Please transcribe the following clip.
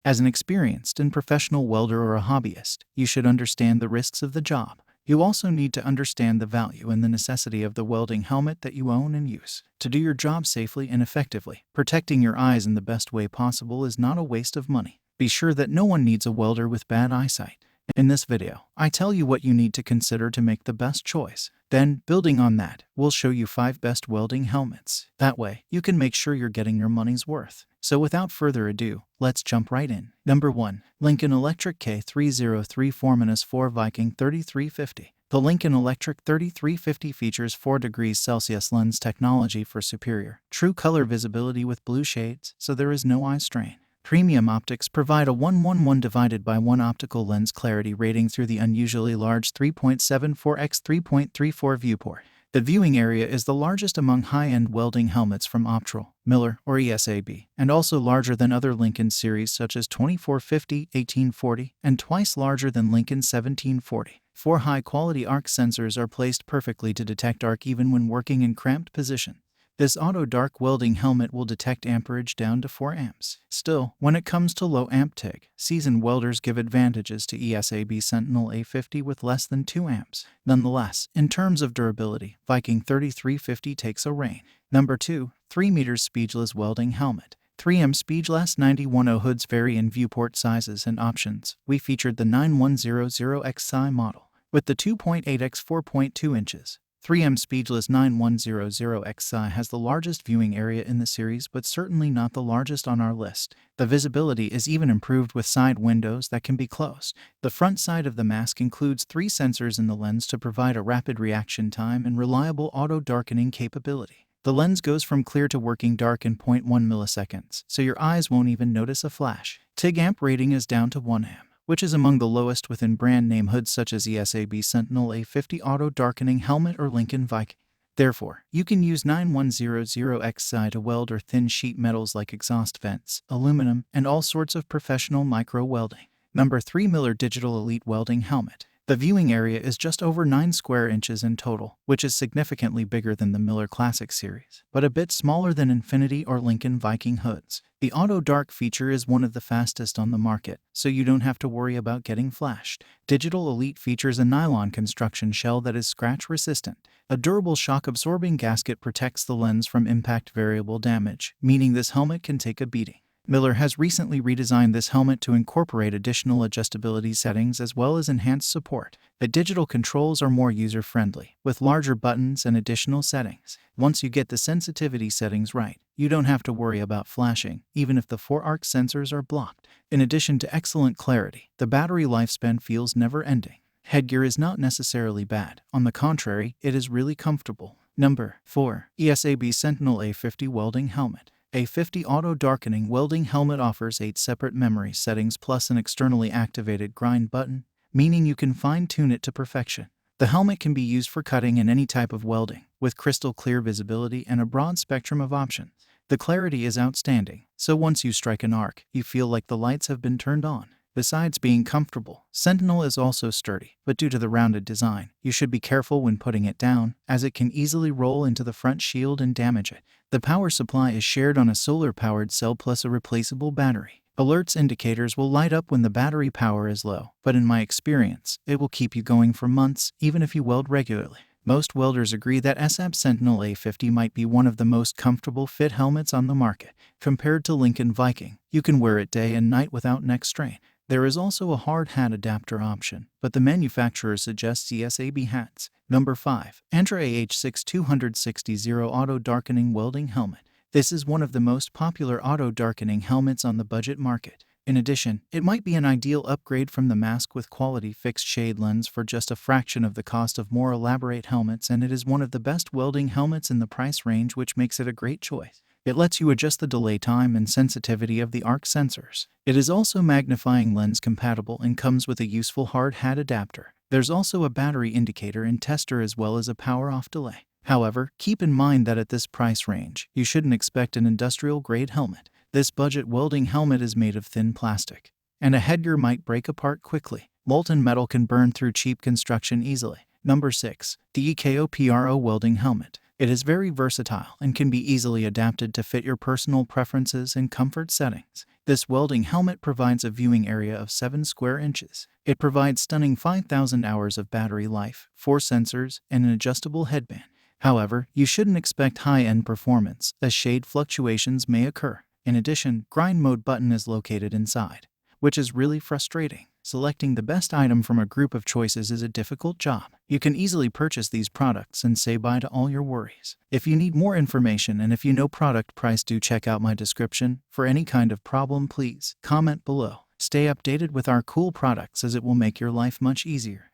As an experienced and professional welder or a hobbyist, you should understand the risks of the job. You also need to understand the value and the necessity of the welding helmet that you own and use. To do your job safely and effectively, protecting your eyes in the best way possible is not a waste of money. Be sure that no one needs a welder with bad eyesight. In this video, I tell you what you need to consider to make the best choice. Then, building on that, we'll show you 5 best welding helmets. That way, you can make sure you're getting your money's worth. So without further ado, let's jump right in. Number 1. Lincoln Electric K303-4-4 Viking 3350. The Lincoln Electric 3350 features 4 degrees Celsius lens technology for superior, true color visibility with blue shades, so there is no eye strain. Premium optics provide a 1:1:1 optical lens clarity rating through the unusually large 3.74x 3.34 viewport. The viewing area is the largest among high-end welding helmets from Optral, Miller, or ESAB, and also larger than other Lincoln series such as 2450, 1840, and twice larger than Lincoln 1740. 4 high-quality arc sensors are placed perfectly to detect arc even when working in cramped positions. This auto-dark welding helmet will detect amperage down to 4 amps. Still, when it comes to low amp TIG, seasoned welders give advantages to ESAB Sentinel A50 with less than 2 amps. Nonetheless, in terms of durability, Viking 3350 takes a reign. Number 2. 3 meters Speedless Welding Helmet. 3M Speedless 9110 hoods vary in viewport sizes and options. We featured the 9100XI model with the 2.8x 4.2 inches. 3M Speedless 9100XI has the largest viewing area in the series, but certainly not the largest on our list. The visibility is even improved with side windows that can be closed. The front side of the mask includes 3 sensors in the lens to provide a rapid reaction time and reliable auto-darkening capability. The lens goes from clear to working dark in 0.1 milliseconds, so your eyes won't even notice a flash. TIG amp rating is down to 1 amp, which is among the lowest within brand name hoods such as ESAB Sentinel A50 Auto Darkening Helmet or Lincoln Viking. Therefore, you can use 9100XI to weld or thin sheet metals like exhaust vents, aluminum, and all sorts of professional micro welding. Number 3. Miller Digital Elite Welding Helmet. The viewing area is just over 9 square inches in total, which is significantly bigger than the Miller Classic series, but a bit smaller than Infinity or Lincoln Viking hoods. The Auto Dark feature is one of the fastest on the market, so you don't have to worry about getting flashed. Digital Elite features a nylon construction shell that is scratch-resistant. A durable shock-absorbing gasket protects the lens from impact variable damage, meaning this helmet can take a beating. Miller has recently redesigned this helmet to incorporate additional adjustability settings as well as enhanced support. The digital controls are more user-friendly, with larger buttons and additional settings. Once you get the sensitivity settings right, you don't have to worry about flashing, even if the 4 arc sensors are blocked. In addition to excellent clarity, the battery lifespan feels never-ending. Headgear is not necessarily bad. On the contrary, it is really comfortable. Number 4. ESAB Sentinel A50 Welding Helmet. A50 Auto Darkening Welding Helmet offers 8 separate memory settings plus an externally activated grind button, meaning you can fine-tune it to perfection. The helmet can be used for cutting in any type of welding, with crystal clear visibility and a broad spectrum of options. The clarity is outstanding, so once you strike an arc, you feel like the lights have been turned on. Besides being comfortable, Sentinel is also sturdy, but due to the rounded design, you should be careful when putting it down, as it can easily roll into the front shield and damage it. The power supply is shared on a solar-powered cell plus a replaceable battery. Alerts indicators will light up when the battery power is low, but in my experience, it will keep you going for months, even if you weld regularly. Most welders agree that ESAB Sentinel A50 might be one of the most comfortable fit helmets on the market. Compared to Lincoln Viking, you can wear it day and night without neck strain. There is also a hard hat adapter option, but the manufacturer suggests ESAB hats. Number 5. Antra AH6260 Auto Darkening Welding Helmet. This is one of the most popular auto darkening helmets on the budget market. In addition, it might be an ideal upgrade from the mask with quality fixed shade lens for just a fraction of the cost of more elaborate helmets, and it is one of the best welding helmets in the price range, which makes it a great choice. It lets you adjust the delay time and sensitivity of the arc sensors. It is also magnifying lens compatible and comes with a useful hard hat adapter. There's also a battery indicator and tester as well as a power off delay. However, keep in mind that at this price range, you shouldn't expect an industrial-grade helmet. This budget welding helmet is made of thin plastic, and a headgear might break apart quickly. Molten metal can burn through cheap construction easily. Number 6. The EKO-PRO Welding Helmet. It is very versatile and can be easily adapted to fit your personal preferences and comfort settings. This welding helmet provides a viewing area of 7 square inches. It provides stunning 5,000 hours of battery life, 4 sensors, and an adjustable headband. However, you shouldn't expect high-end performance, as shade fluctuations may occur. In addition, grind mode button is located inside, which is really frustrating. Selecting the best item from a group of choices is a difficult job. You can easily purchase these products and say bye to all your worries. If you need more information and if you know product price, do check out my description. For any kind of problem, please comment below. Stay updated with our cool products, as it will make your life much easier.